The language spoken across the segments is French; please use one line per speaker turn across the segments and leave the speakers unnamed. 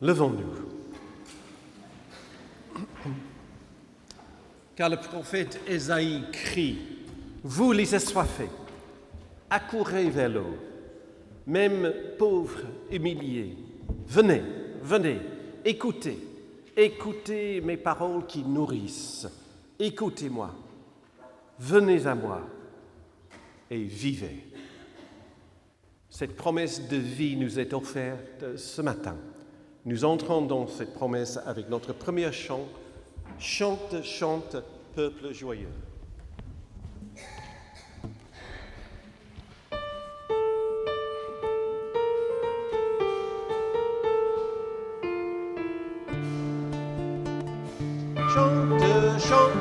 Levons-nous. Car le prophète Ésaïe crie, « Vous les assoiffés, accourez vers l'eau, même pauvres, humiliés, venez, venez, écoutez, écoutez mes paroles qui nourrissent, écoutez-moi, venez à moi et vivez. » Cette promesse de vie nous est offerte ce matin. Nous entrons dans cette promesse avec notre premier chant. Chante, chante, peuple joyeux. Chante, chante,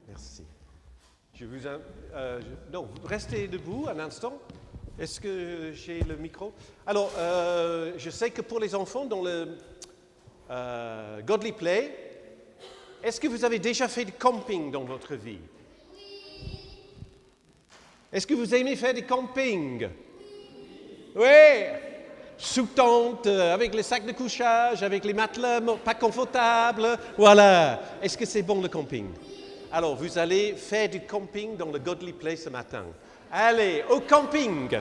Merci. Non, restez debout un instant. Est-ce que j'ai le micro? Alors, je sais que pour les enfants, dans le Godly Play, est-ce que vous avez déjà fait du camping dans votre vie? Est-ce que vous aimez faire du camping? Oui. Sous tente, avec les sacs de couchage, avec les matelas pas confortables. Voilà. Est-ce que c'est bon le camping? Alors, vous allez faire du camping dans le Godly Play ce matin. Allez, au camping!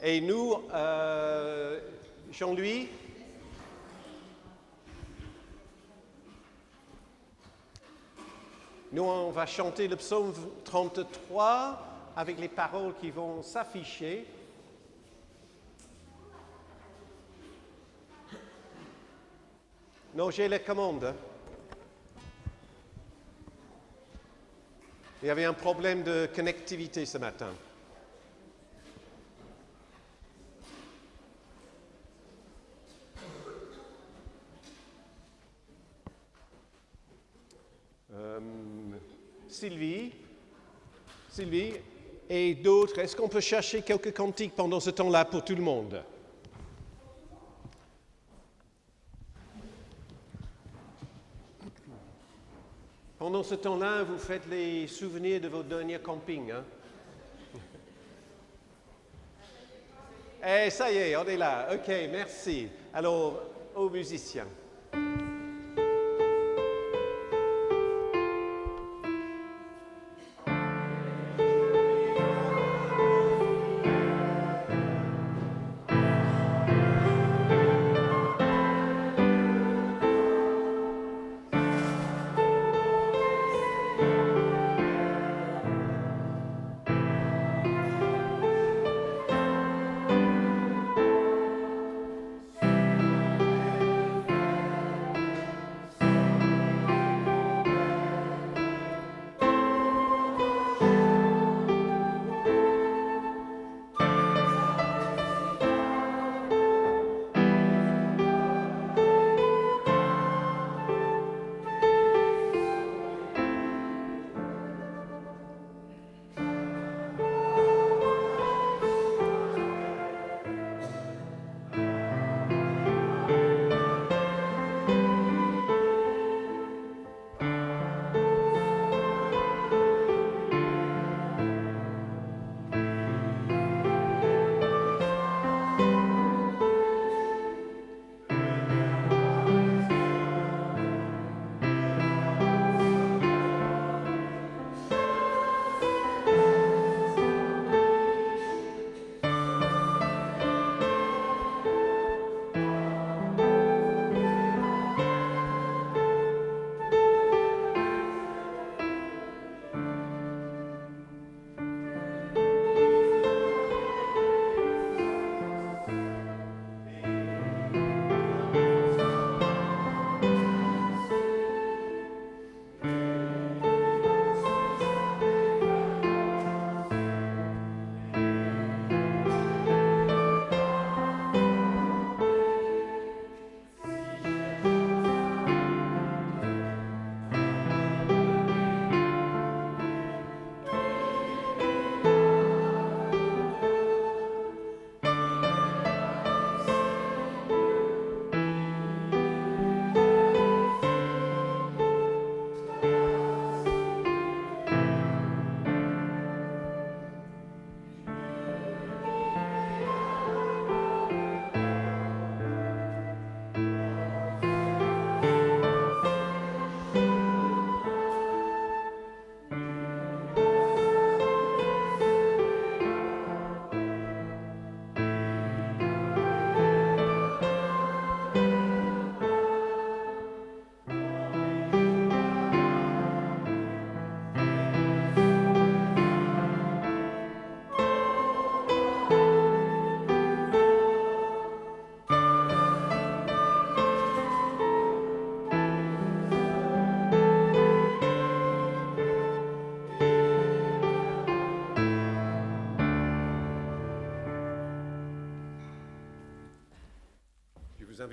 Et nous, Jean-Louis, nous, on va chanter le psaume 33 avec les paroles qui vont s'afficher. Non, j'ai la commande. Il y avait un problème de connectivité ce matin. Sylvie et d'autres, est-ce qu'on peut chercher quelques cantiques pendant ce temps-là pour tout le monde? Pendant ce temps-là, vous faites les souvenirs de vos derniers campings. Hein? Eh, ça y est, on est là. OK, merci. Alors, aux musiciens.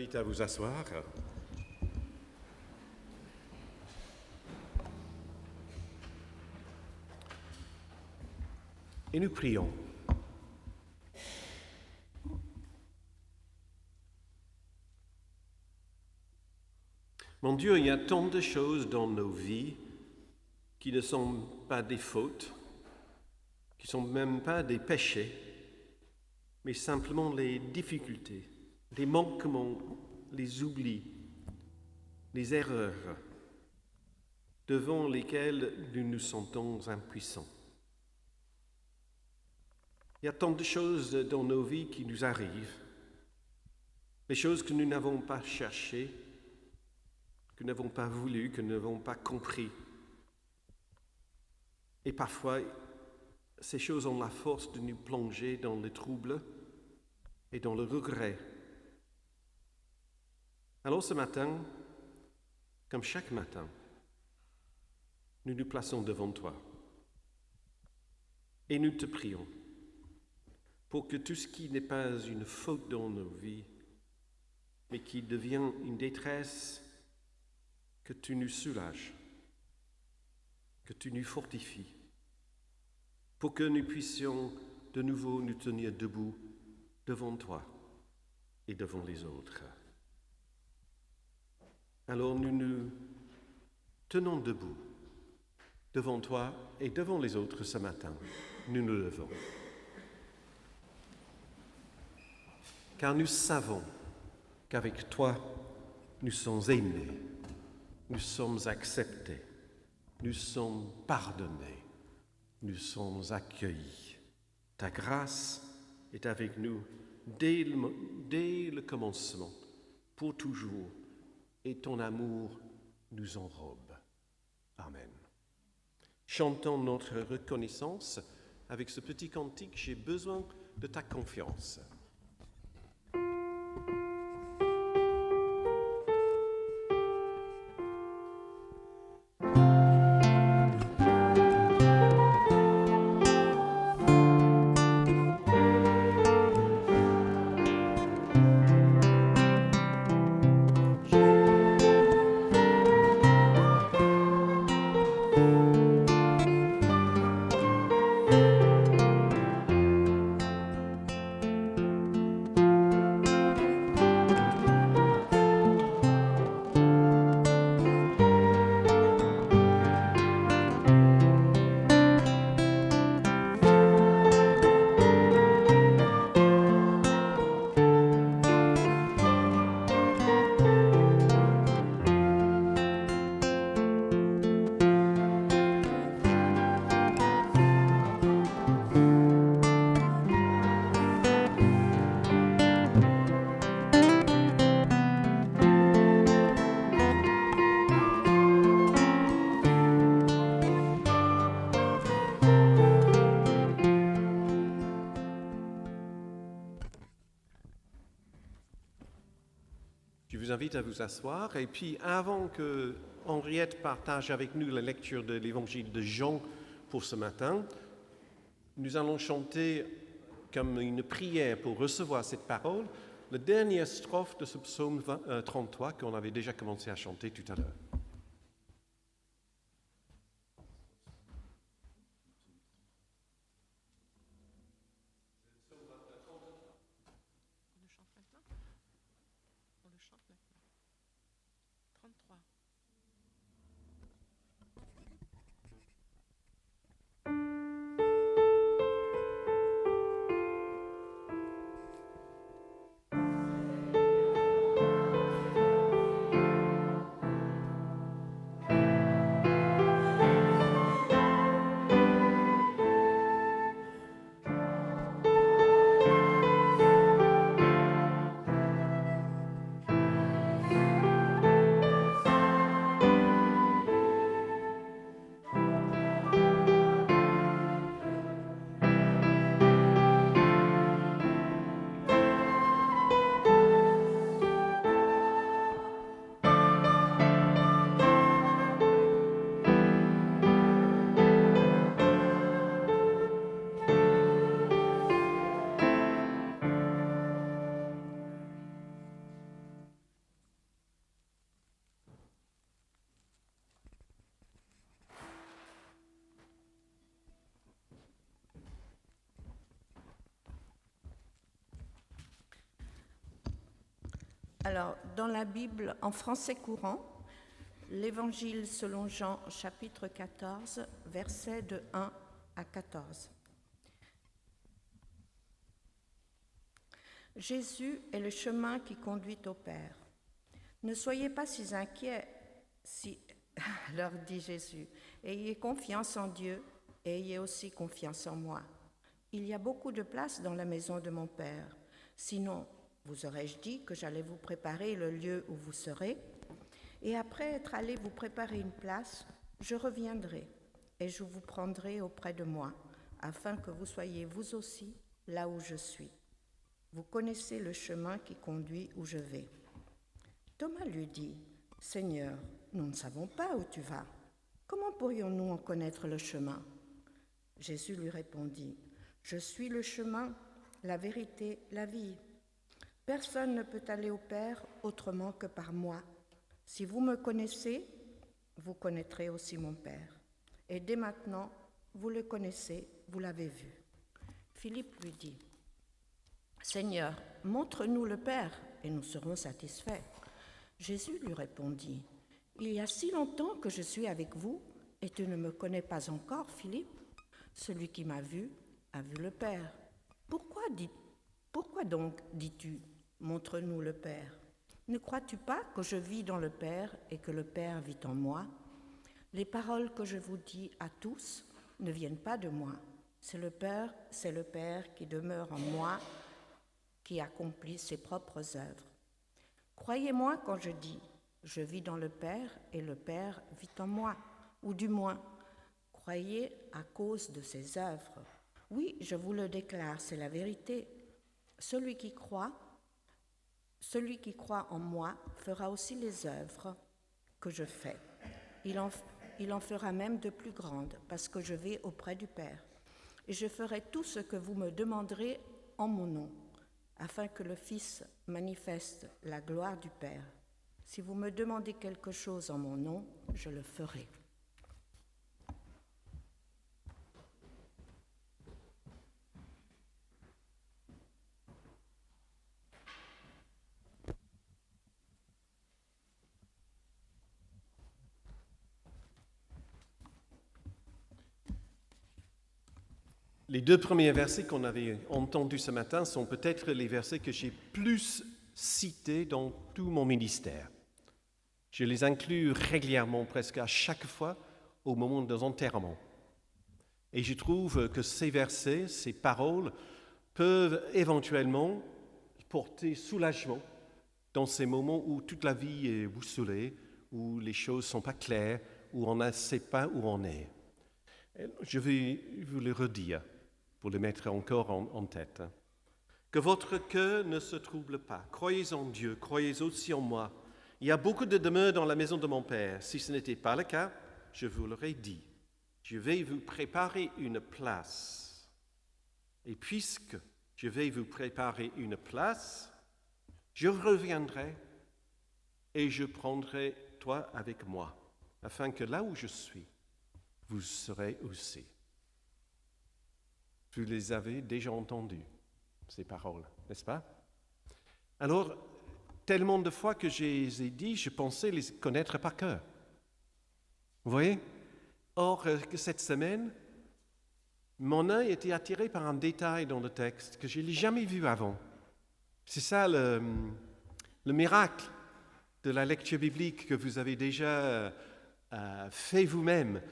invite à vous asseoir. Et nous prions. Mon Dieu, il y a tant de choses dans nos vies qui ne sont pas des fautes, qui ne sont même pas des péchés, mais simplement les difficultés, les manquements, les oublis, les erreurs devant lesquelles nous nous sentons impuissants. Il y a tant de choses dans nos vies qui nous arrivent, des choses que nous n'avons pas cherchées, que nous n'avons pas voulu, que nous n'avons pas compris. Et parfois, ces choses ont la force de nous plonger dans le trouble et dans le regret. Alors ce matin, comme chaque matin, nous nous plaçons devant toi et nous te prions pour que tout ce qui n'est pas une faute dans nos vies, mais qui devient une détresse, que tu nous soulages, que tu nous fortifies, pour que nous puissions de nouveau nous tenir debout devant toi et devant les autres. Alors nous nous tenons debout devant toi et devant les autres ce matin. Nous nous levons. Car nous savons qu'avec toi, nous sommes aimés, nous sommes acceptés, nous sommes pardonnés, nous sommes accueillis. Ta grâce est avec nous dès le commencement, pour toujours, et ton amour nous enrobe. Amen. Chantons notre reconnaissance avec ce petit cantique « J'ai besoin de ta confiance ». Je vous invite à vous asseoir et puis avant que Henriette partage avec nous la lecture de l'évangile de Jean pour ce matin, nous allons chanter comme une prière pour recevoir cette parole, la dernière strophe de ce psaume 33 qu'on avait déjà commencé à chanter tout à l'heure.
Alors, dans la Bible, en français courant, l'Évangile selon Jean, chapitre 14, versets de 1 à 14. Jésus est le chemin qui conduit au Père. Ne soyez pas si inquiets, leur dit Jésus. Ayez confiance en Dieu et ayez aussi confiance en moi. Il y a beaucoup de place dans la maison de mon Père. Sinon, vous aurais-je dit que j'allais vous préparer le lieu où vous serez? Et après être allé vous préparer une place, je reviendrai et je vous prendrai auprès de moi, afin que vous soyez vous aussi là où je suis. Vous connaissez le chemin qui conduit où je vais. Thomas lui dit, « Seigneur, nous ne savons pas où tu vas. Comment pourrions-nous en connaître le chemin ?» Jésus lui répondit, « Je suis le chemin, la vérité, la vie. Personne ne peut aller au Père autrement que par moi. Si vous me connaissez, vous connaîtrez aussi mon Père. Et dès maintenant, vous le connaissez, vous l'avez vu. » Philippe lui dit, « Seigneur, montre-nous le Père, et nous serons satisfaits. » Jésus lui répondit, « Il y a si longtemps que je suis avec vous, et tu ne me connais pas encore, Philippe. Celui qui m'a vu a vu le Père. Pourquoi donc dis-tu, montre-nous le Père? Ne crois-tu pas que je vis dans le Père et que le Père vit en moi? Les paroles que je vous dis à tous ne viennent pas de moi. C'est le Père qui demeure en moi, qui accomplit ses propres œuvres. Croyez-moi quand je dis, je vis dans le Père et le Père vit en moi, ou du moins, croyez à cause de ses œuvres. Oui, je vous le déclare, c'est la vérité. Celui qui croit en moi fera aussi les œuvres que je fais. Il en fera même de plus grandes, parce que je vais auprès du Père. Et je ferai tout ce que vous me demanderez en mon nom, afin que le Fils manifeste la gloire du Père. Si vous me demandez quelque chose en mon nom, je le ferai.
Les deux premiers versets qu'on avait entendus ce matin sont peut-être les versets que j'ai plus cités dans tout mon ministère. Je les inclus régulièrement, presque à chaque fois, au moment des enterrements. Et je trouve que ces versets, ces paroles, peuvent éventuellement porter soulagement dans ces moments où toute la vie est bousculée, où les choses ne sont pas claires, où on ne sait pas où on est. Je vais vous le redire pour le mettre encore en tête. Que votre cœur ne se trouble pas. Croyez en Dieu, croyez aussi en moi. Il y a beaucoup de demeures dans la maison de mon Père. Si ce n'était pas le cas, je vous l'aurais dit. Je vais vous préparer une place. Et puisque je vais vous préparer une place, je reviendrai et je prendrai toi avec moi, afin que là où je suis, vous serez aussi. Vous les avez déjà entendues, ces paroles, n'est-ce pas? Alors, tellement de fois que je les ai dit, je pensais les connaître par cœur. Vous voyez? Or, cette semaine, mon œil était attiré par un détail dans le texte que je n'ai jamais vu avant. C'est ça le miracle de la lecture biblique que vous avez déjà fait vous-même.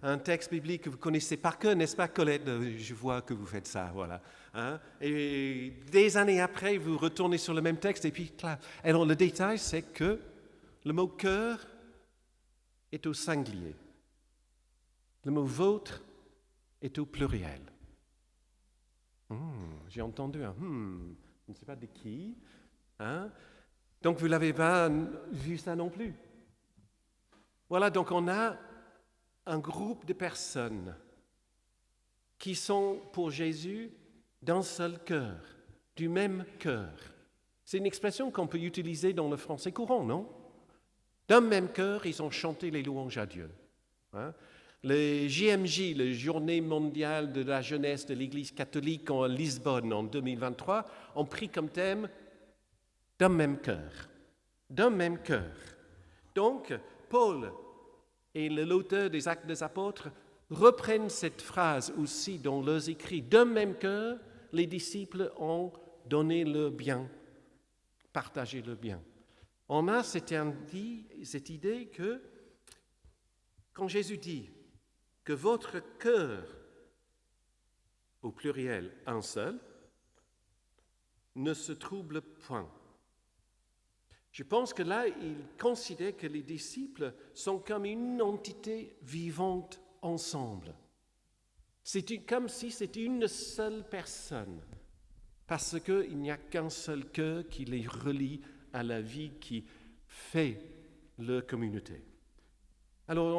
Un texte biblique que vous connaissez par cœur, n'est-ce pas, Colette? Je vois que vous faites ça, voilà. Et des années après, vous retournez sur le même texte et puis, clac. Alors, le détail, c'est que le mot « cœur » est au singulier. Le mot « vôtre » est au pluriel. J'ai entendu un « je ne sais pas de qui. Donc, vous n'avez pas vu ça non plus. Voilà, donc on a un groupe de personnes qui sont pour Jésus d'un seul cœur, du même cœur. C'est une expression qu'on peut utiliser dans le français courant, non? D'un même cœur, ils ont chanté les louanges à Dieu. Les JMJ, la Journée mondiale de la jeunesse de l'Église catholique en Lisbonne en 2023, ont pris comme thème d'un même cœur. d'un même cœur. Donc, Paul et l'auteur des Actes des Apôtres reprennent cette phrase aussi dans leurs écrits. D'un même cœur, les disciples ont donné le bien, partagé le bien. On a cette idée que quand Jésus dit que votre cœur, au pluriel un seul, ne se trouble point. Je pense que là, il considère que les disciples sont comme une entité vivante ensemble. C'est comme si c'était une seule personne, parce qu'il n'y a qu'un seul cœur qui les relie à la vie qui fait leur communauté. Alors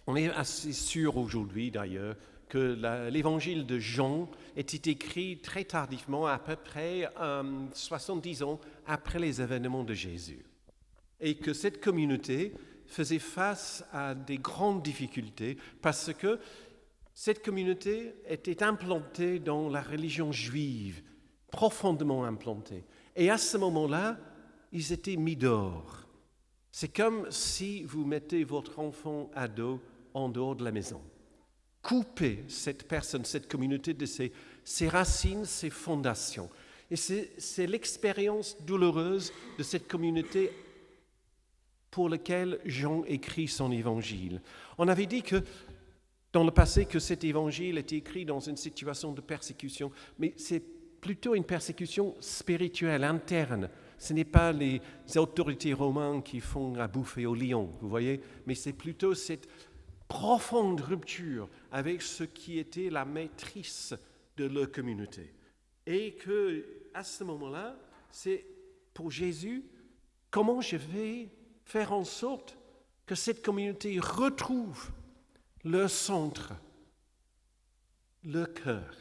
on est assez sûr aujourd'hui d'ailleurs que l'évangile de Jean était écrit très tardivement, à peu près 70 ans après les événements de Jésus. Et que cette communauté faisait face à des grandes difficultés parce que cette communauté était implantée dans la religion juive, profondément implantée. Et à ce moment-là, ils étaient mis dehors. C'est comme si vous mettez votre enfant ado en dehors de la maison. Coupez cette personne, cette communauté de ses racines, ses fondations. Et c'est l'expérience douloureuse de cette communauté pour laquelle Jean écrit son évangile. On avait dit que dans le passé que cet évangile était écrit dans une situation de persécution, mais c'est plutôt une persécution spirituelle, interne. Ce n'est pas les autorités romaines qui font à bouffer au lion, vous voyez, mais c'est plutôt cette profonde rupture avec ce qui était la maîtrise de leur communauté. Et que à ce moment-là, c'est pour Jésus, comment je vais faire en sorte que cette communauté retrouve leur centre, leur cœur.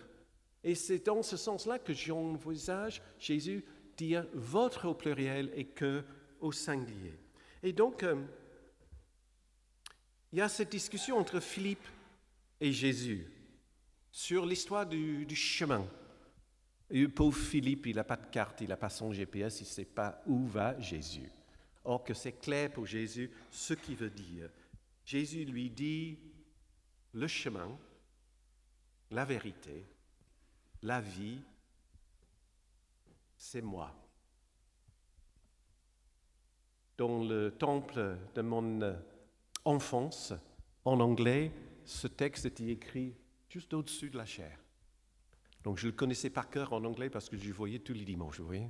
Et c'est dans ce sens-là que j'envisage Jésus dire votre au pluriel et que au singulier. Et donc, il y a cette discussion entre Philippe et Jésus sur l'histoire du chemin. Et le pauvre Philippe, il n'a pas de carte, il n'a pas son GPS, il ne sait pas où va Jésus. Or que c'est clair pour Jésus ce qu'il veut dire. Jésus lui dit le chemin, la vérité, la vie, c'est moi. Dans le temple de mon enfance, en anglais, ce texte était écrit juste au-dessus de la chair. Donc je le connaissais par cœur en anglais parce que je le voyais tous les dimanches, vous voyez.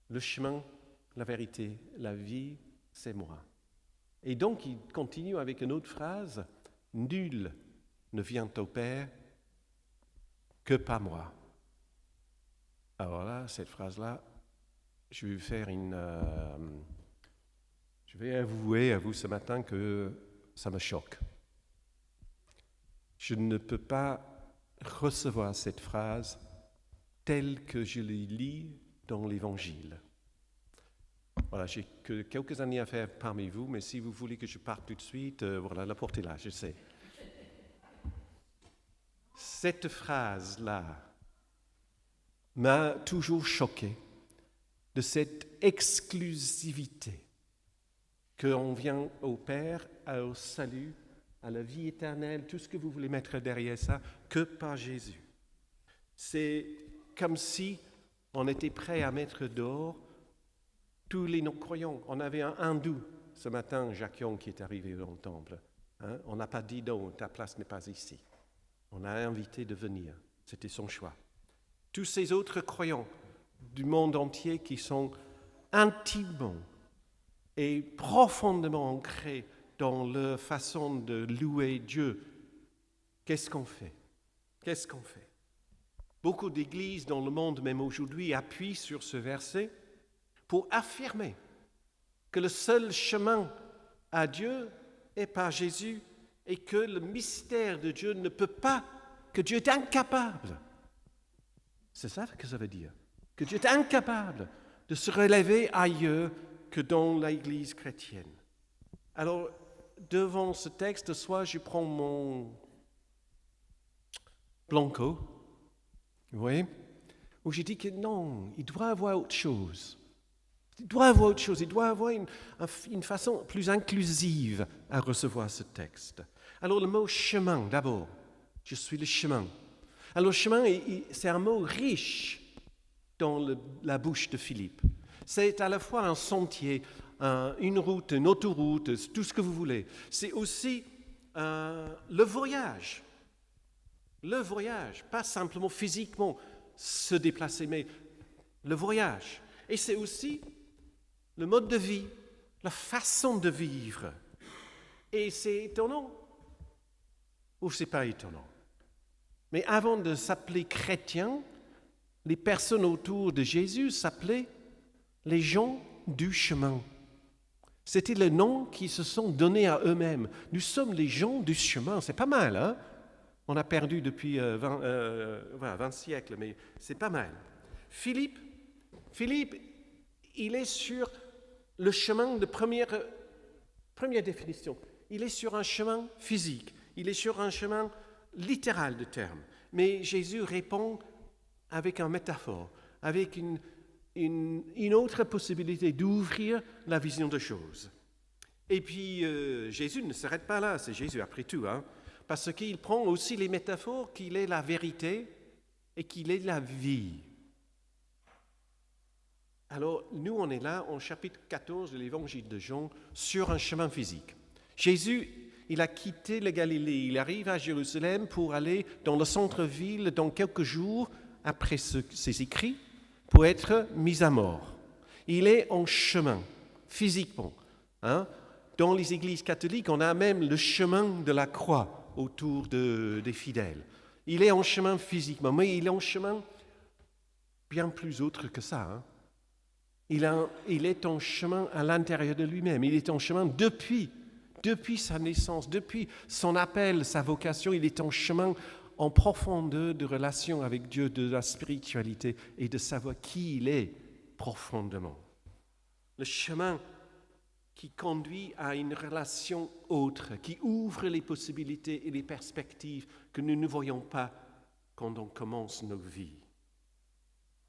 Le chemin, la vérité, la vie, c'est moi. Et donc il continue avec une autre phrase, « Nul ne vient au Père que par moi ». Alors là, cette phrase-là, je vais avouer à vous ce matin que ça me choque. Je ne peux pas recevoir cette phrase telle que je la lis dans l'Évangile. Voilà, j'ai que quelques années à faire parmi vous, mais si vous voulez que je parte tout de suite, voilà, la porte est là, je sais. Cette phrase-là m'a toujours choqué de cette exclusivité qu'on vient au Père, au salut, à la vie éternelle, tout ce que vous voulez mettre derrière ça, que par Jésus. C'est comme si on était prêt à mettre dehors tous les non-croyants. On avait un hindou ce matin, Jacques Young, qui est arrivé dans le temple. On n'a pas dit non, ta place n'est pas ici. On a invité de venir. C'était son choix. Tous ces autres croyants du monde entier qui sont intimement et profondément ancrés dans leur façon de louer Dieu, qu'est-ce qu'on fait? Qu'est-ce qu'on fait? Beaucoup d'églises dans le monde, même aujourd'hui, appuient sur ce verset pour affirmer que le seul chemin à Dieu est par Jésus et que le mystère de Dieu ne peut pas, que Dieu est incapable. C'est ça que ça veut dire. Que Dieu est incapable de se relever ailleurs que dans l'Église chrétienne. Alors, devant ce texte, soit je prends mon blanco, vous voyez, où j'ai dit que non, il doit y avoir autre chose. Il doit y avoir autre chose, il doit y avoir une façon plus inclusive à recevoir ce texte. Alors le mot chemin, d'abord. Je suis le chemin. Alors le chemin, c'est un mot riche dans la bouche de Philippe. C'est à la fois un sentier, une route, une autoroute, tout ce que vous voulez. C'est aussi le voyage. Le voyage, pas simplement physiquement se déplacer, mais le voyage. Et c'est aussi le mode de vie, la façon de vivre. Et c'est étonnant, ou c'est pas étonnant. Mais avant de s'appeler chrétiens, les personnes autour de Jésus s'appelaient les gens du chemin. C'était le nom qu'ils se sont donnés à eux-mêmes. Nous sommes les gens du chemin. C'est pas mal, hein? On a perdu depuis 20 siècles, mais c'est pas mal. Philippe, il est sur le chemin de première définition. Il est sur un chemin physique. Il est sur un chemin littéral de terme. Mais Jésus répond avec une métaphore, avec une autre possibilité d'ouvrir la vision des choses. Et puis, Jésus ne s'arrête pas là, c'est Jésus après tout, hein, parce qu'il prend aussi les métaphores qu'il est la vérité et qu'il est la vie. Alors, nous, on est là, en chapitre 14 de l'évangile de Jean, sur un chemin physique. Jésus, il a quitté la Galilée, il arrive à Jérusalem pour aller dans le centre-ville dans quelques jours après ses écrits, pour être mis à mort. Il est en chemin, physiquement. Hein? Dans les églises catholiques, on a même le chemin de la croix autour des fidèles. Il est en chemin physiquement, mais il est en chemin bien plus autre que ça. Hein? Il est en chemin à l'intérieur de lui-même. Il est en chemin depuis sa naissance, depuis son appel, sa vocation. Il est en chemin en profondeur de relation avec Dieu, de la spiritualité et de savoir qui il est profondément. Le chemin qui conduit à une relation autre, qui ouvre les possibilités et les perspectives que nous ne voyons pas quand on commence nos vies.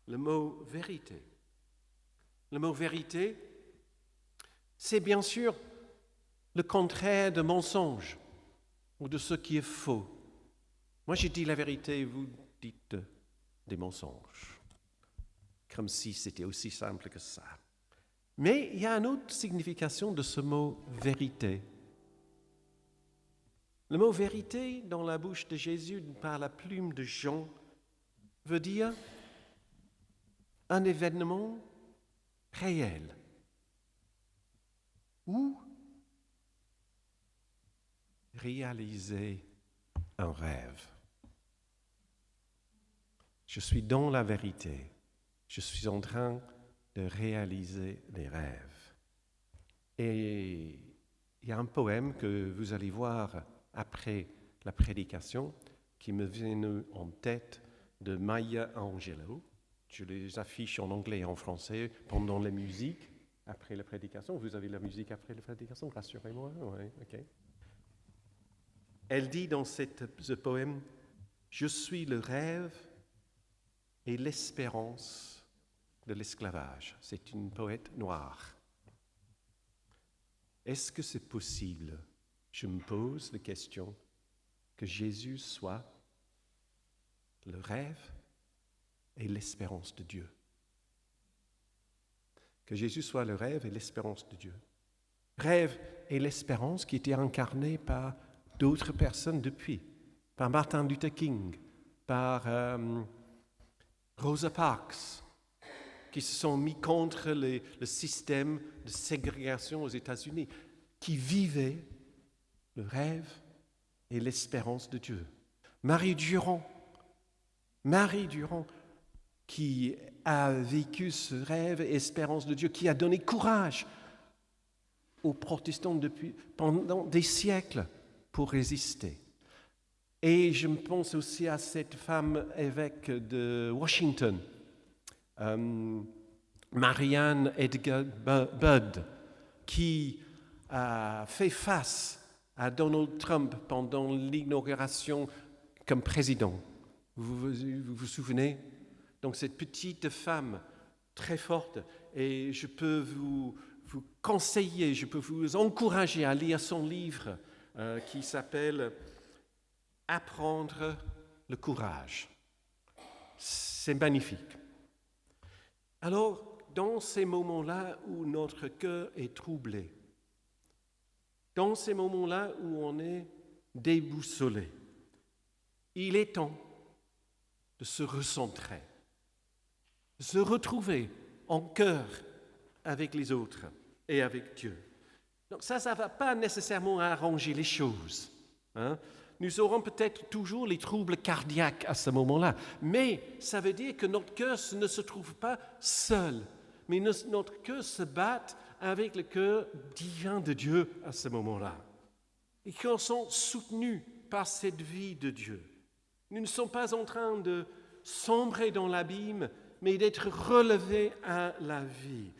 Le mot vérité. Le mot vérité, c'est bien sûr le contraire de mensonge ou de ce qui est faux. Moi, je dis la vérité, vous dites des mensonges, comme si c'était aussi simple que ça. Mais il y a une autre signification de ce mot « vérité ». Le mot « vérité » dans la bouche de Jésus, par la plume de Jean, veut dire un événement réel ou réaliser un rêve. Je suis dans la vérité. Je suis en train de réaliser les rêves. Et il y a un poème que vous allez voir après la prédication qui me vient en tête de Maya Angelou. Je les affiche en anglais et en français pendant la musique après la prédication. Vous avez la musique après la prédication, rassurez-moi. Ouais, ok. Elle dit dans ce poème, « Je suis le rêve et l'espérance de l'esclavage. » C'est une poète noire. Est-ce que c'est possible, je me pose la question, que Jésus soit le rêve et l'espérance de Dieu? Que Jésus soit le rêve et l'espérance de Dieu. Rêve et l'espérance qui étaient incarnés par d'autres personnes depuis, par Martin Luther King, par Rosa Parks, qui se sont mis contre le système de ségrégation aux États-Unis, qui vivaient le rêve et l'espérance de Dieu. Marie Durand, qui a vécu ce rêve et espérance de Dieu, qui a donné courage aux protestants pendant des siècles pour résister. Et je me pense aussi à cette femme évêque de Washington, Marianne Edgar Budd, qui a fait face à Donald Trump pendant l'inauguration comme président. Vous vous souvenez? Donc cette petite femme très forte, et je peux vous conseiller, je peux vous encourager à lire son livre qui s'appelle « Apprendre le courage ». C'est magnifique. Alors, dans ces moments-là où notre cœur est troublé, dans ces moments-là où on est déboussolé, il est temps de se recentrer, de se retrouver en cœur avec les autres et avec Dieu. Donc ça ne va pas nécessairement arranger les choses. Nous aurons peut-être toujours les troubles cardiaques à ce moment-là, mais ça veut dire que notre cœur ne se trouve pas seul, mais notre cœur se bat avec le cœur divin de Dieu à ce moment-là. Et qu'on sont soutenus par cette vie de Dieu. Nous ne sommes pas en train de sombrer dans l'abîme, mais d'être relevés à la vie.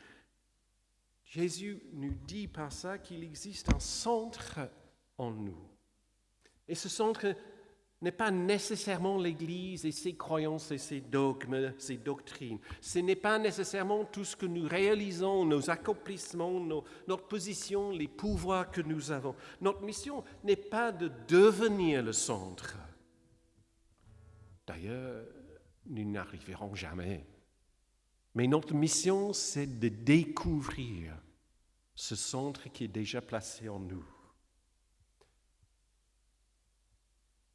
Jésus nous dit par ça qu'il existe un centre en nous. Et ce centre n'est pas nécessairement l'Église et ses croyances et ses dogmes, ses doctrines. Ce n'est pas nécessairement tout ce que nous réalisons, nos accomplissements, notre position, les pouvoirs que nous avons. Notre mission n'est pas de devenir le centre. D'ailleurs, nous n'arriverons jamais. Mais notre mission, c'est de découvrir ce centre qui est déjà placé en nous.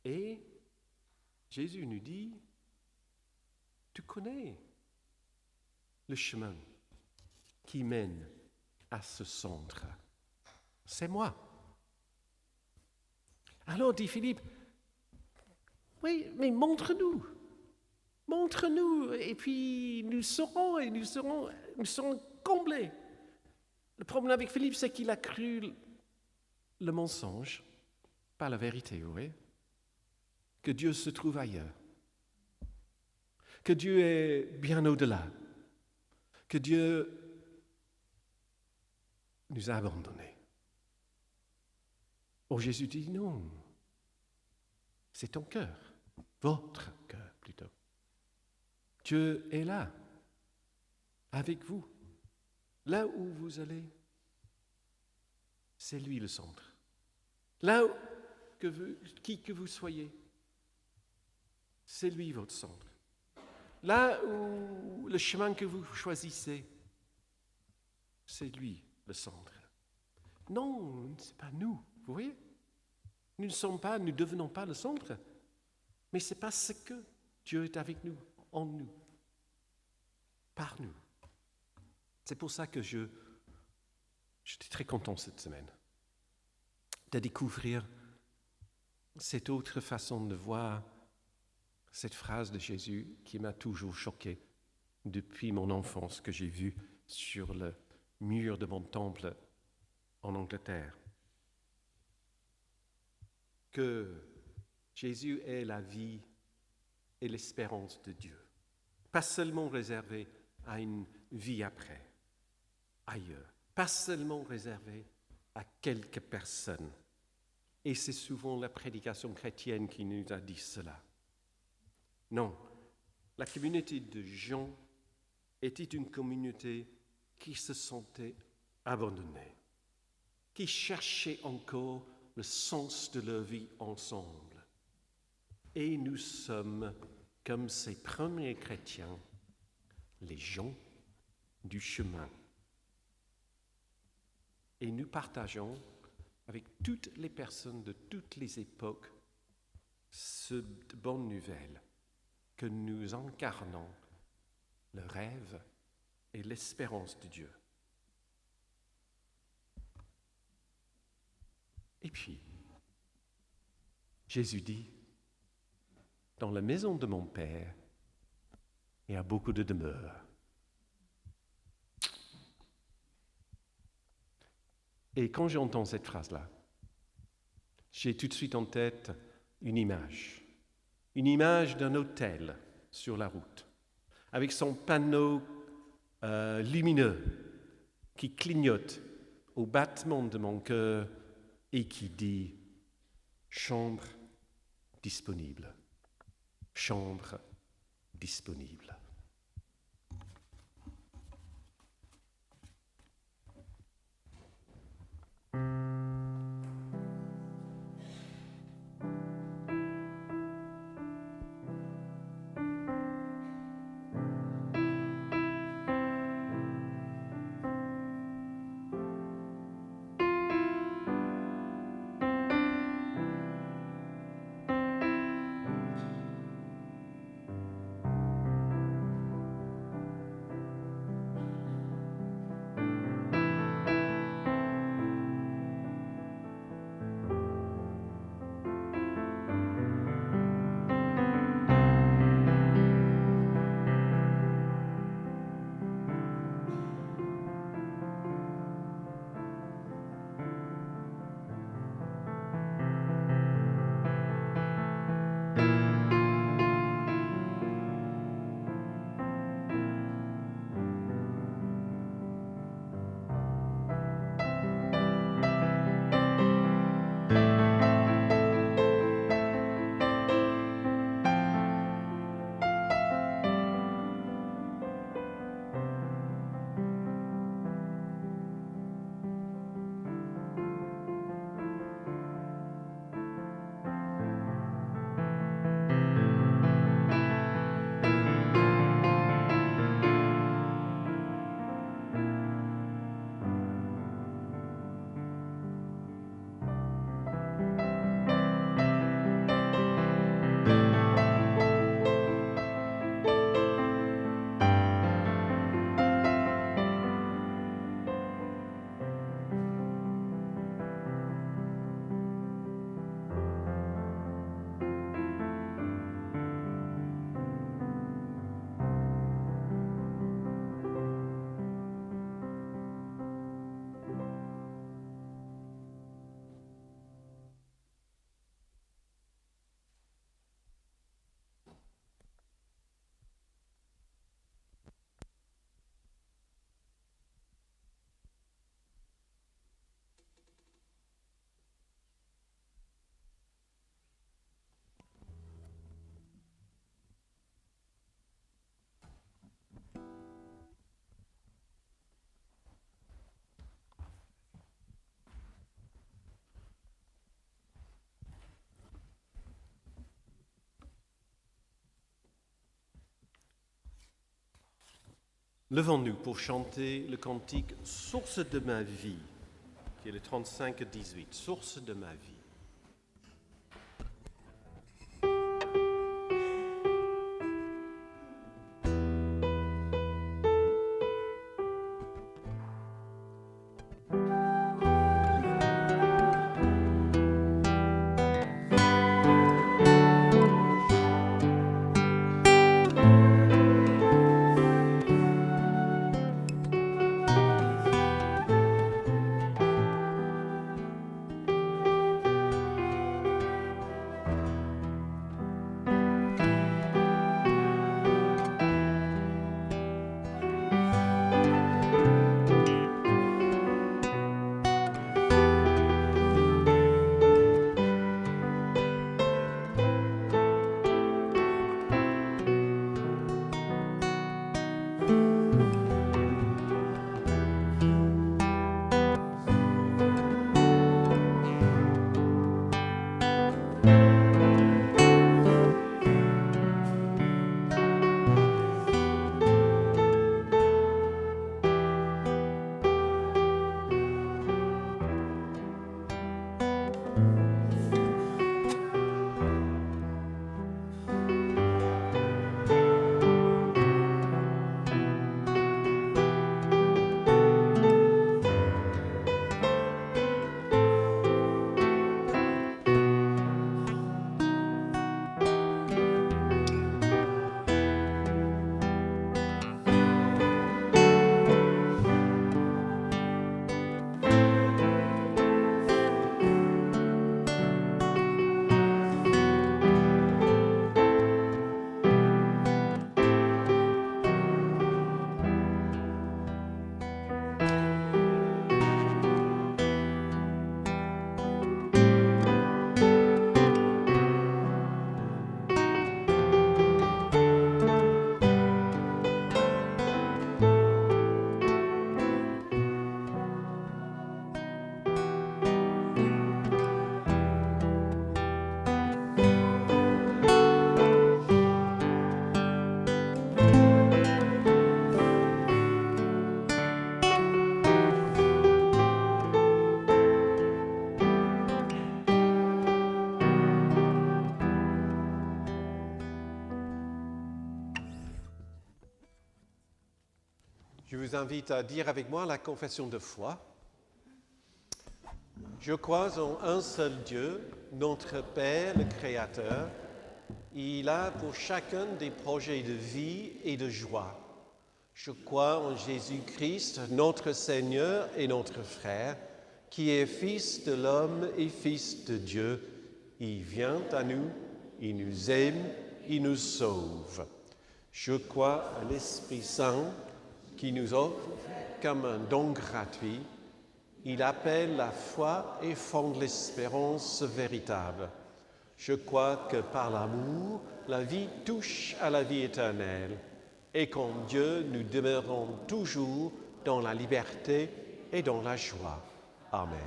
Et Jésus nous dit, tu connais le chemin qui mène à ce centre. C'est moi. Alors dit Philippe, oui, mais montre-nous. Montre-nous, et puis nous serons comblés. Le problème avec Philippe, c'est qu'il a cru le mensonge, pas la vérité, vous voyez, que Dieu se trouve ailleurs, que Dieu est bien au-delà, que Dieu nous a abandonnés. Or Jésus dit non, c'est ton cœur, votre cœur plutôt. Dieu est là, avec vous. Là où vous allez, c'est lui le centre. Là qui que vous soyez, c'est lui votre centre. Là où le chemin que vous choisissez, c'est lui le centre. Non, ce n'est pas nous, vous voyez? Nous ne devenons pas le centre, mais c'est parce que Dieu est avec nous, en nous, par nous. C'est pour ça que j'étais très content cette semaine de découvrir cette autre façon de voir cette phrase de Jésus qui m'a toujours choqué depuis mon enfance, que j'ai vue sur le mur de mon temple en Angleterre. Que Jésus est la vie et l'espérance de Dieu, pas seulement réservé à une vie après, ailleurs, pas seulement réservé à quelques personnes. Et c'est souvent la prédication chrétienne qui nous a dit cela. Non, la communauté de Jean était une communauté qui se sentait abandonnée, qui cherchait encore le sens de leur vie ensemble. Et nous sommes, comme ces premiers chrétiens, les gens du chemin. Et nous partageons avec toutes les personnes de toutes les époques cette bonne nouvelle que nous incarnons le rêve et l'espérance de Dieu. Et puis, Jésus dit, dans la maison de mon Père, il y a beaucoup de demeures. Et quand j'entends cette phrase-là, j'ai tout de suite en tête une image d'un hôtel sur la route, avec son panneau lumineux qui clignote au battement de mon cœur et qui dit « chambre disponible ». Chambre disponible. Levons-nous pour chanter le cantique « Source de ma vie », qui est le 35-18, « Source de ma vie ». Je vous invite à dire avec moi la confession de foi. Je crois en un seul Dieu, notre Père, le Créateur. Il a pour chacun des projets de vie et de joie. Je crois en Jésus-Christ, notre Seigneur et notre frère, qui est Fils de l'homme et Fils de Dieu. Il vient à nous, il nous aime, il nous sauve. Je crois à l'Esprit Saint, qui nous offre comme un don gratuit. Il appelle la foi et fonde l'espérance véritable. Je crois que par l'amour, la vie touche à la vie éternelle et qu'en Dieu, nous demeurons toujours dans la liberté et dans la joie. Amen.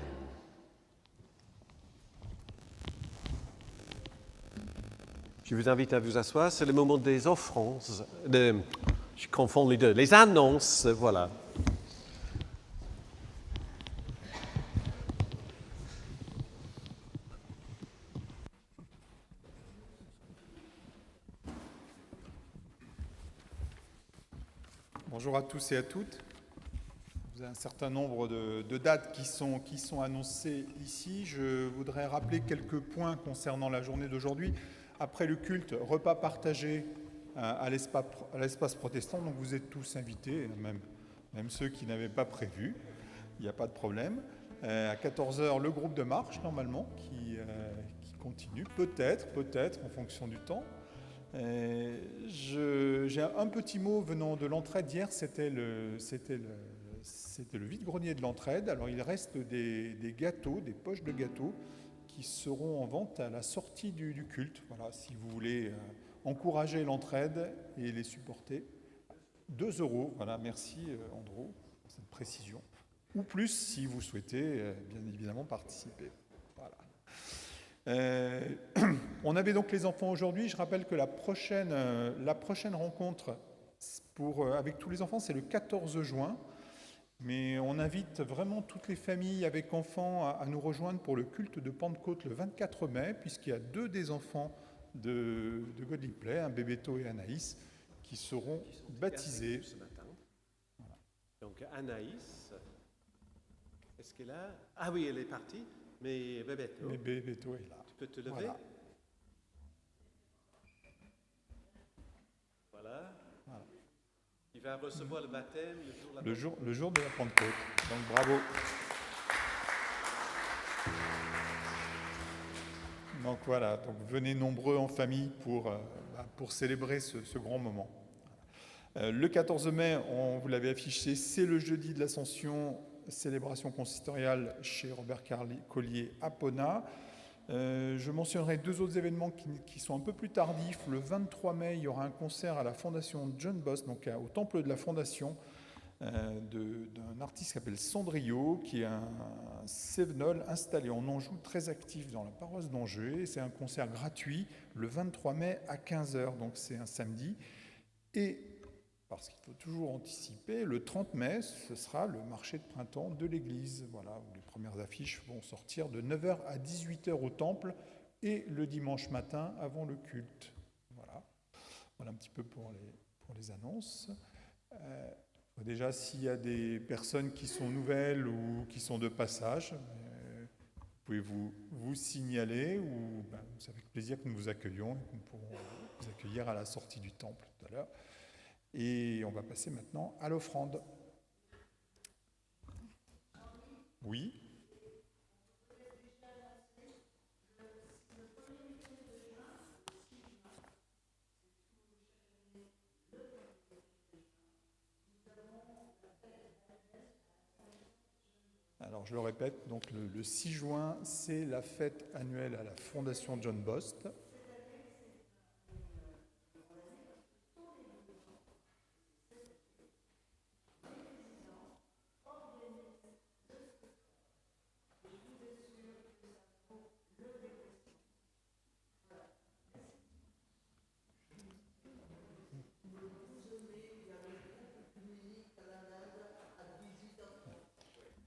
Je vous invite à vous asseoir. C'est le moment des offrandes. Je confonds les deux. Les annonces, voilà.
Bonjour à tous et à toutes. Vous avez un certain nombre de dates qui sont annoncées ici. Je voudrais rappeler quelques points concernant la journée d'aujourd'hui. Après le culte, repas partagé à l'espace protestant, donc vous êtes tous invités, même ceux qui n'avaient pas prévu, il n'y a pas de problème. À 14h, le groupe de marche, normalement, qui continue, peut-être, en fonction du temps. J'ai un petit mot venant de l'entraide. Hier, c'était le vide-grenier de l'entraide. Alors, il reste des gâteaux, des poches de gâteaux, qui seront en vente à la sortie du culte. Voilà, si vous voulez encourager l'entraide et les supporter. 2 €, voilà, merci Andrew pour cette précision. Ou plus si vous souhaitez bien évidemment participer. Voilà. On avait donc les enfants aujourd'hui. Je rappelle que la prochaine rencontre avec tous les enfants, c'est le 14 juin. Mais on invite vraiment toutes les familles avec enfants à nous rejoindre pour le culte de Pentecôte le 24 mai, puisqu'il y a 2 des enfants de Godly Play, un Bébéto et Anaïs, qui seront baptisés.
Ce matin. Voilà. Donc Anaïs, est-ce qu'elle a... Ah oui, elle est partie, mais Bébéto,
Mais Bébéto est là.
tu peux te lever.
Voilà.
Voilà. Il va recevoir le baptême
Le jour de la Pentecôte. Donc bravo. Donc voilà, donc venez nombreux en famille pour célébrer ce grand moment. Le 14 mai, on vous l'avait affiché, c'est le jeudi de l'Ascension, célébration consistoriale chez Robert Collier à Pona. Je mentionnerai 2 autres événements qui sont un peu plus tardifs. Le 23 mai, il y aura un concert à la Fondation John Bost, donc au Temple de la Fondation, d'un artiste qui s'appelle Cendrillon, qui est un cévenol installé en Anjou, très actif dans la paroisse d'Angers. C'est un concert gratuit le 23 mai à 15h, donc c'est un samedi. Et, parce qu'il faut toujours anticiper, le 30 mai, ce sera le marché de printemps de l'église, voilà, où les premières affiches vont sortir de 9h à 18h au temple et le dimanche matin avant le culte. Voilà un petit peu pour les annonces. Déjà, s'il y a des personnes qui sont nouvelles ou qui sont de passage, vous pouvez vous signaler, ou c'est avec plaisir que nous vous accueillons et que nous pourrons vous accueillir à la sortie du temple tout à l'heure. Et on va passer maintenant à l'offrande. Oui. Alors je le répète, donc le 6 juin, c'est la fête annuelle à la Fondation John Bost.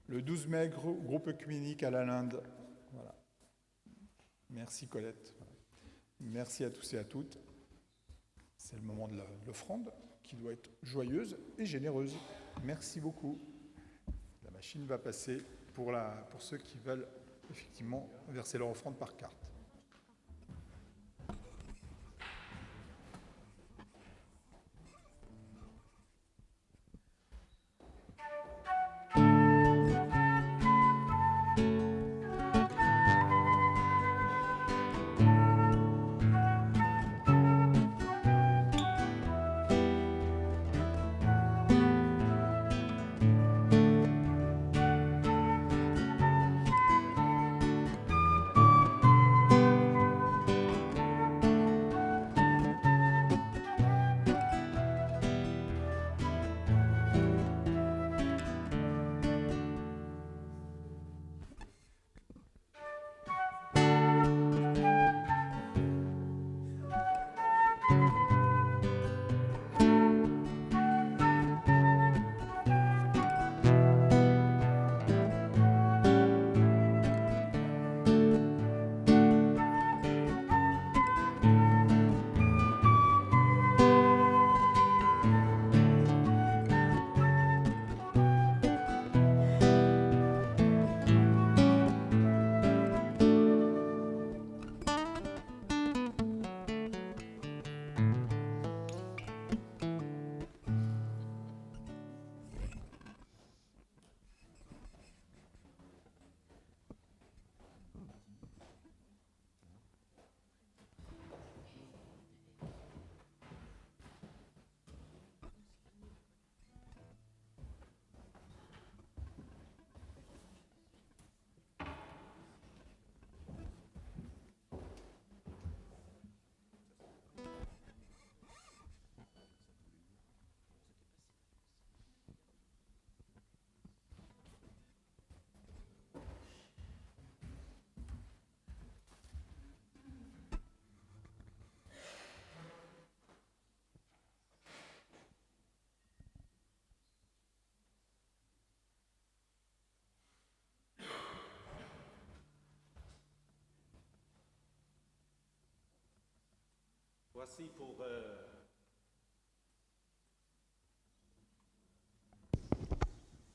Le 12 mai, groupe œcuménique à la Linde. Voilà. Merci Colette. Merci à tous et à toutes. C'est le moment de l'offrande qui doit être joyeuse et généreuse. Merci beaucoup. La machine va passer pour ceux qui veulent effectivement verser leur offrande par carte.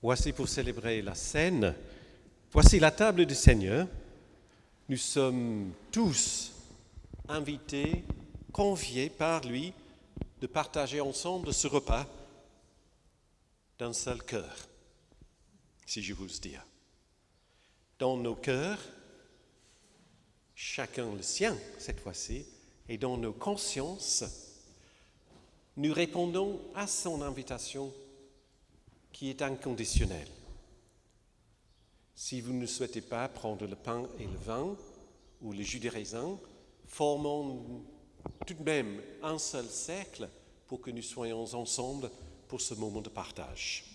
Voici pour célébrer la scène. Voici la table du Seigneur. Nous sommes tous invités, conviés par lui de partager ensemble ce repas d'un seul cœur, si je vous dire. Dans nos cœurs, chacun le sien cette fois-ci, et dans nos consciences, nous répondons à son invitation qui est inconditionnelle. Si vous ne souhaitez pas prendre le pain et le vin ou le jus de raisin, formons tout de même un seul cercle pour que nous soyons ensemble pour ce moment de partage.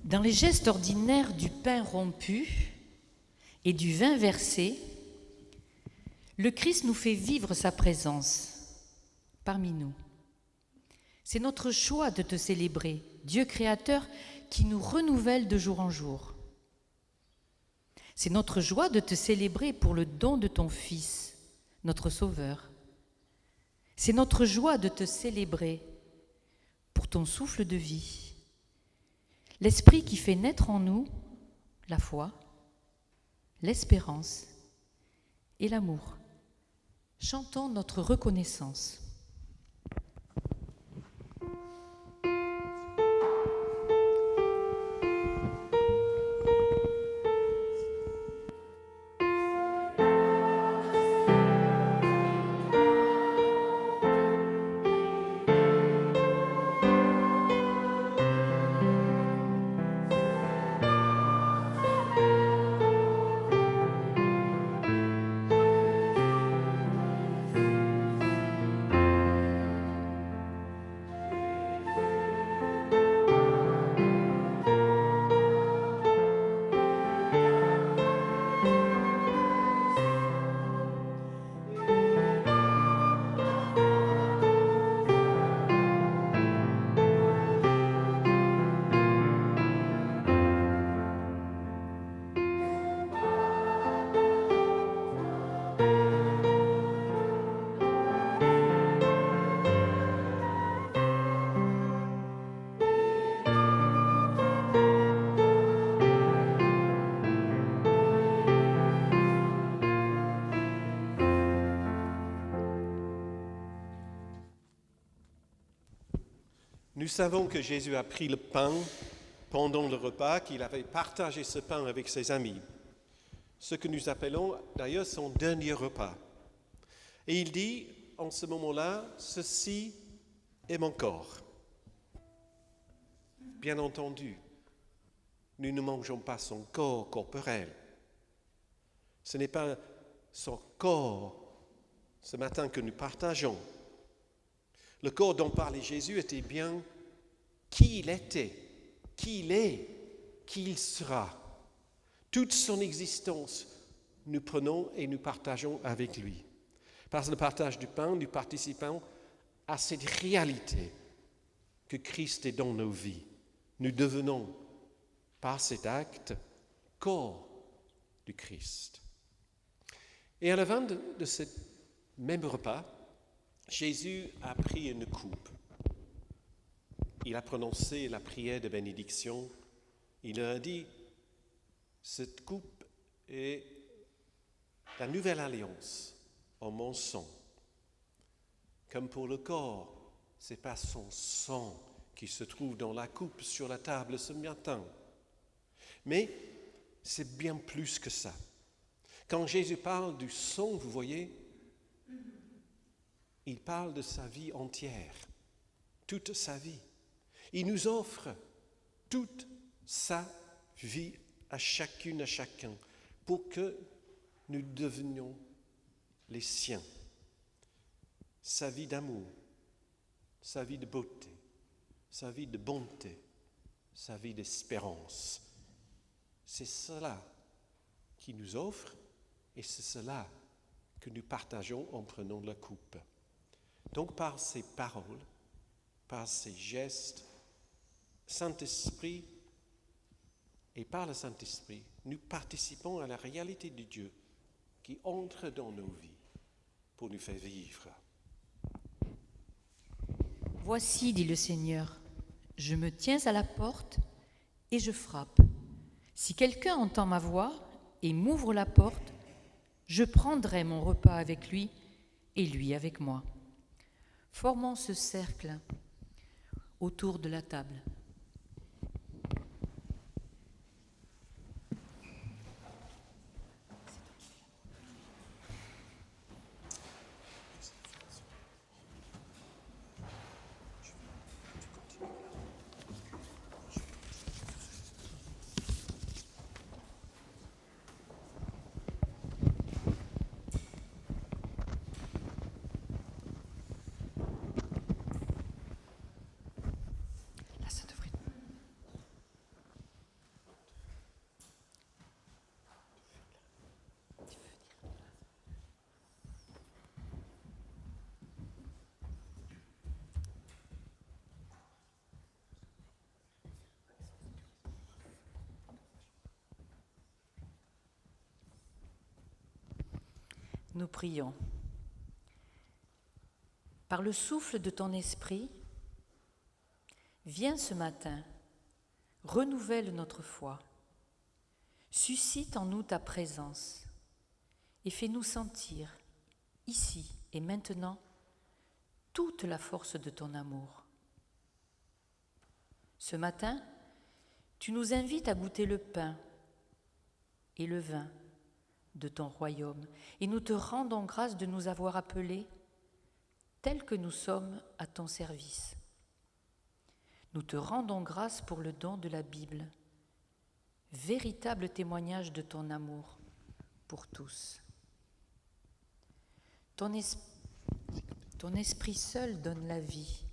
Dans les gestes ordinaires du pain rompu et du vin versé, le Christ nous fait vivre sa présence parmi nous. C'est notre choix de te célébrer, Dieu créateur qui nous renouvelle de jour en jour. C'est notre joie de te célébrer pour le don de ton Fils, notre Sauveur. C'est notre joie de te célébrer pour ton souffle de vie, l'Esprit qui fait naître en nous la foi, l'espérance et l'amour. Chantons notre reconnaissance.
Nous savons que Jésus a pris le pain pendant le repas, qu'il avait partagé ce pain avec ses amis, ce que nous appelons d'ailleurs son dernier repas. Et il dit en ce moment-là, « Ceci est mon corps ». Bien entendu, nous ne mangeons pas son corps corporel. Ce n'est pas son corps ce matin que nous partageons. Le corps dont parlait Jésus était bien qui il était, qui il est, qui il sera. Toute son existence, nous prenons et nous partageons avec lui. Par le partage du pain, nous participons à cette réalité que Christ est dans nos vies. Nous devenons, par cet acte, corps du Christ. Et à la fin de ce même repas, Jésus a pris une coupe. Il a prononcé la prière de bénédiction. Il leur a dit, cette coupe est la nouvelle alliance en mon sang. Comme pour le corps, ce n'est pas son sang qui se trouve dans la coupe sur la table ce matin. Mais c'est bien plus que ça. Quand Jésus parle du sang, vous voyez, il parle de sa vie entière, toute sa vie. Il nous offre toute sa vie à chacune, à chacun, pour que nous devenions les siens. Sa vie d'amour, sa vie de beauté, sa vie de bonté, sa vie d'espérance. C'est cela qu'il nous offre et c'est cela que nous partageons en prenant la coupe. Donc par ces paroles, par ces gestes, Saint-Esprit, et par le Saint-Esprit, nous participons à la réalité de Dieu qui entre dans nos vies pour nous faire vivre.
Voici, dit le Seigneur, je me tiens à la porte et je frappe. Si quelqu'un entend ma voix et m'ouvre la porte, je prendrai mon repas avec lui et lui avec moi. Formons ce cercle autour de la table. Nous prions. Par le souffle de ton esprit, viens ce matin, renouvelle notre foi, suscite en nous ta présence et fais-nous sentir, ici et maintenant, toute la force de ton amour. Ce matin, tu nous invites à goûter le pain et le vin de ton royaume, et nous te rendons grâce de nous avoir appelés tels que nous sommes à ton service. Nous te rendons grâce pour le don de la Bible, véritable témoignage de ton amour pour tous. Ton esprit seul donne la vie,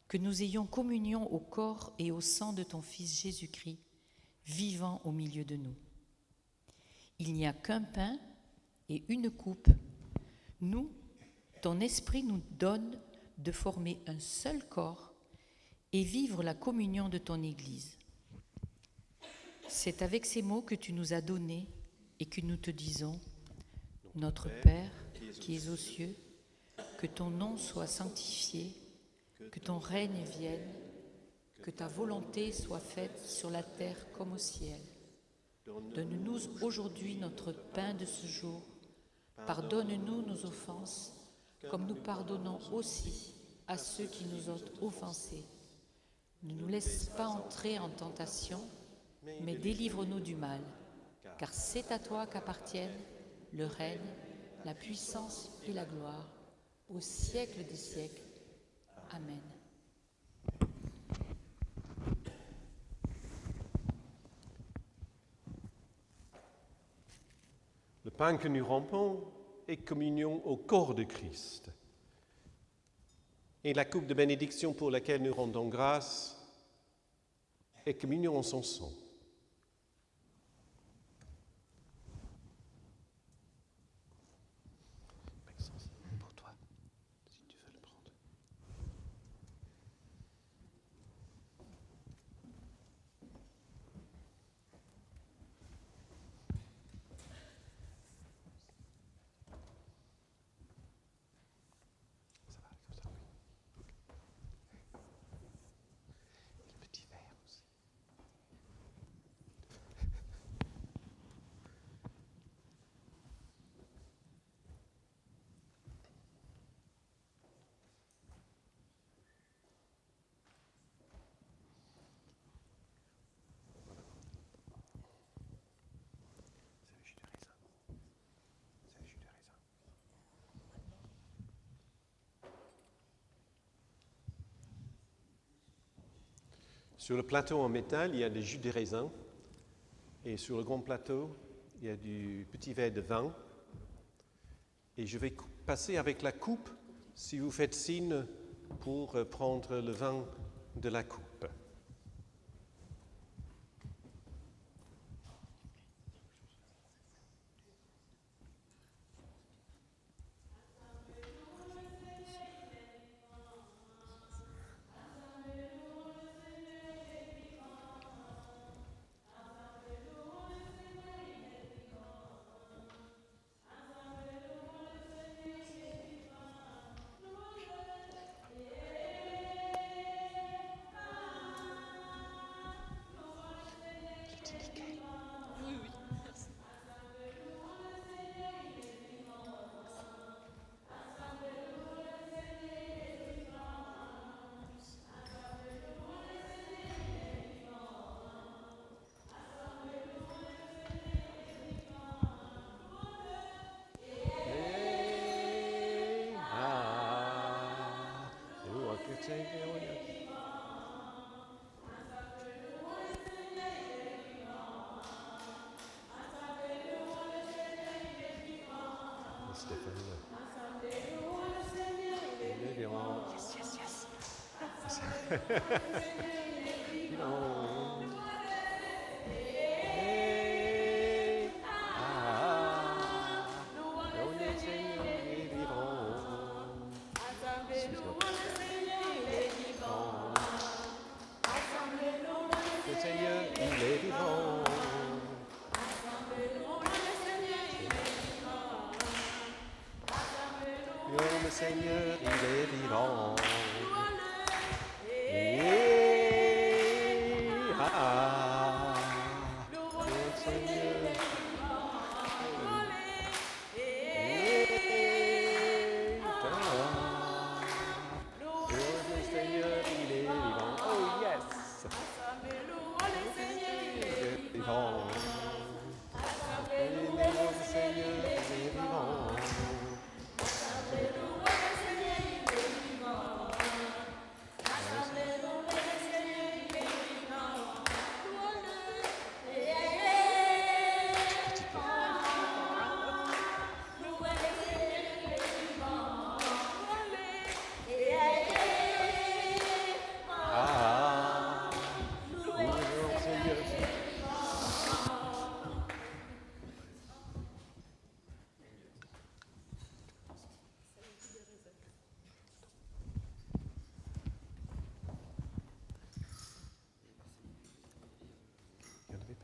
que nous ayons communion au corps et au sang de ton Fils Jésus-Christ, vivant au milieu de nous. Il n'y a qu'un pain et une coupe. Nous, ton esprit nous donne de former un seul corps et vivre la communion de ton Église. C'est avec ces mots que tu nous as donnés et que nous te disons, notre Père qui es aux cieux, que ton nom soit sanctifié, que ton règne vienne, que ta volonté soit faite sur la terre comme au ciel. Donne-nous aujourd'hui notre pain de ce jour. Pardonne-nous nos offenses, comme nous pardonnons aussi à ceux qui nous ont offensés. Ne nous laisse pas entrer en tentation, mais délivre-nous du mal, car c'est à toi qu'appartiennent le règne, la puissance et la gloire, au siècle des siècles. Amen.
Le pain que nous rompons est communion au corps de Christ. Et la coupe de bénédiction pour laquelle nous rendons grâce est communion en son sang. Pour toi, si tu veux le prendre. Sur le plateau en métal, il y a des jus de raisin. Et sur le grand plateau, il y a du petit verre de vin. Et je vais passer avec la coupe, si vous faites signe, pour prendre le vin de la coupe. Stéphane. Il est vivant. Vivant. Le Seigneur, il est vivant.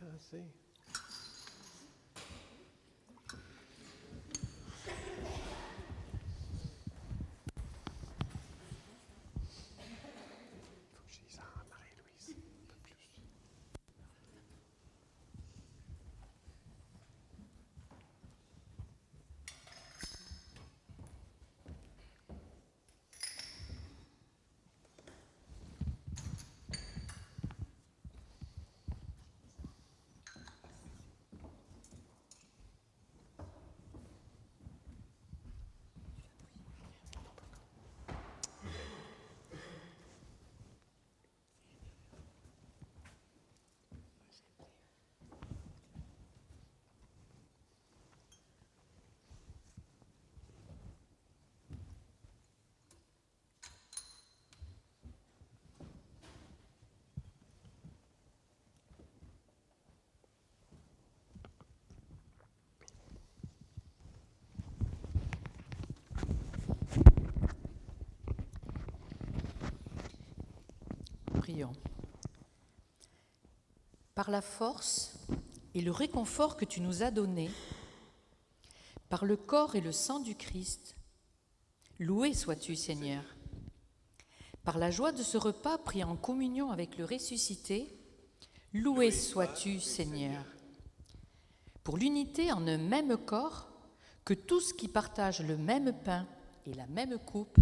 Merci. Faut que je dise à Marie-Louise un peu plus.
Prions. Par la force et le réconfort que tu nous as donné, par le corps et le sang du Christ, loué sois-tu, Seigneur. Par la joie de ce repas pris en communion avec le ressuscité, loué sois-tu, Seigneur. Pour l'unité en un même corps, que tous qui partagent le même pain et la même coupe,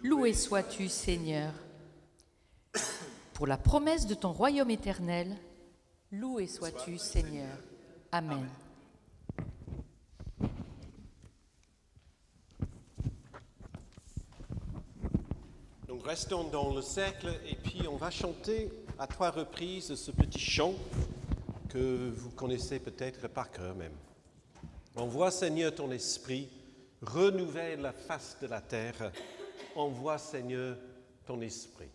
loué sois-tu, Seigneur. Pour la promesse de ton royaume éternel, loué sois-tu, Seigneur. Amen.
Donc restons dans le cercle et puis on va chanter à 3 reprises ce petit chant que vous connaissez peut-être par cœur même. Envoie, Seigneur, ton esprit, renouvelle la face de la terre. Envoie, Seigneur, ton esprit.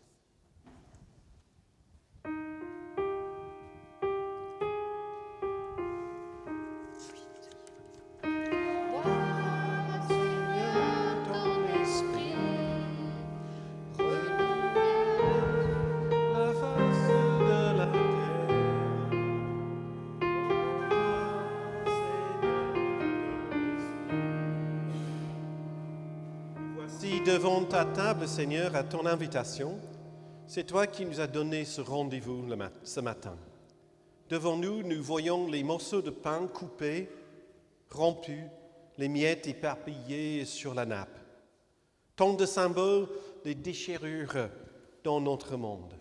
Devant ta table, Seigneur, à ton invitation, c'est toi qui nous as donné ce rendez-vous ce matin. Devant nous, nous voyons les morceaux de pain coupés, rompus, les miettes éparpillées sur la nappe. Tant de symboles des déchirures dans notre monde,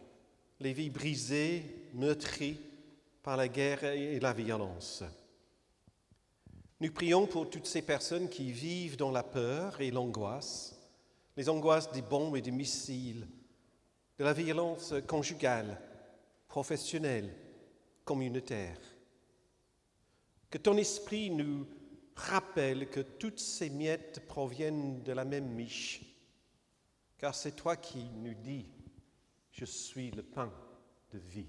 les vies brisées, meurtries par la guerre et la violence. Nous prions pour toutes ces personnes qui vivent dans la peur et l'angoisse, les angoisses des bombes et des missiles, de la violence conjugale, professionnelle, communautaire. Que ton esprit nous rappelle que toutes ces miettes proviennent de la même miche, car c'est toi qui nous dis, je suis le pain de vie.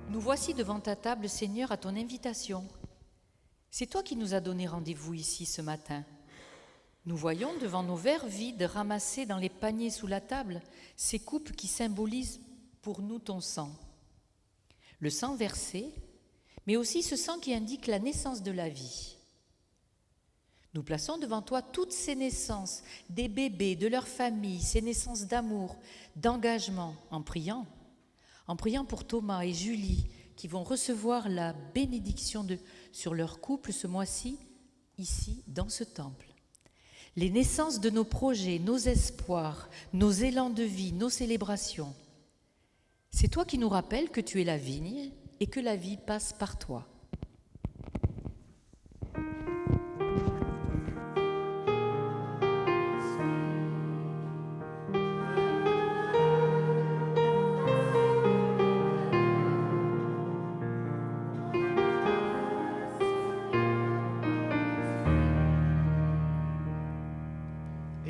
Nous voici devant ta table, Seigneur, à ton invitation. C'est toi qui nous as donné rendez-vous ici ce matin. Nous voyons devant nos verres vides ramassés dans les paniers sous la table ces coupes qui symbolisent pour nous ton sang. Le sang versé, mais aussi ce sang qui indique la naissance de la vie. Nous plaçons devant toi toutes ces naissances, des bébés, de leurs familles, ces naissances d'amour, d'engagement, en priant pour Thomas et Julie qui vont recevoir la bénédiction sur leur couple ce mois-ci, ici, dans ce temple. Les naissances de nos projets, nos espoirs, nos élans de vie, nos célébrations. C'est toi qui nous rappelles que tu es la vigne et que la vie passe par toi.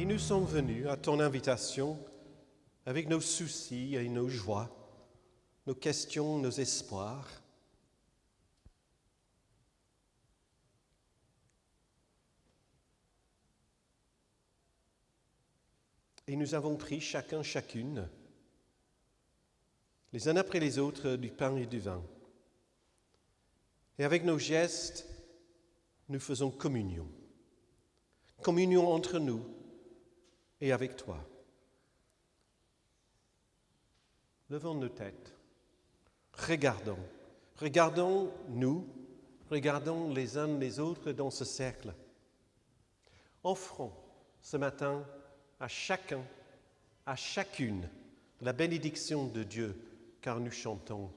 Et nous sommes venus à ton invitation avec nos soucis et nos joies, nos questions, nos espoirs. Et nous avons pris chacun, chacune, les uns après les autres, du pain et du vin. Et avec nos gestes, nous faisons communion. Communion entre nous et avec toi. Levons nos têtes, regardons-nous, regardons les uns les autres dans ce cercle. Offrons ce matin à chacun, à chacune, la bénédiction de Dieu, car nous chantons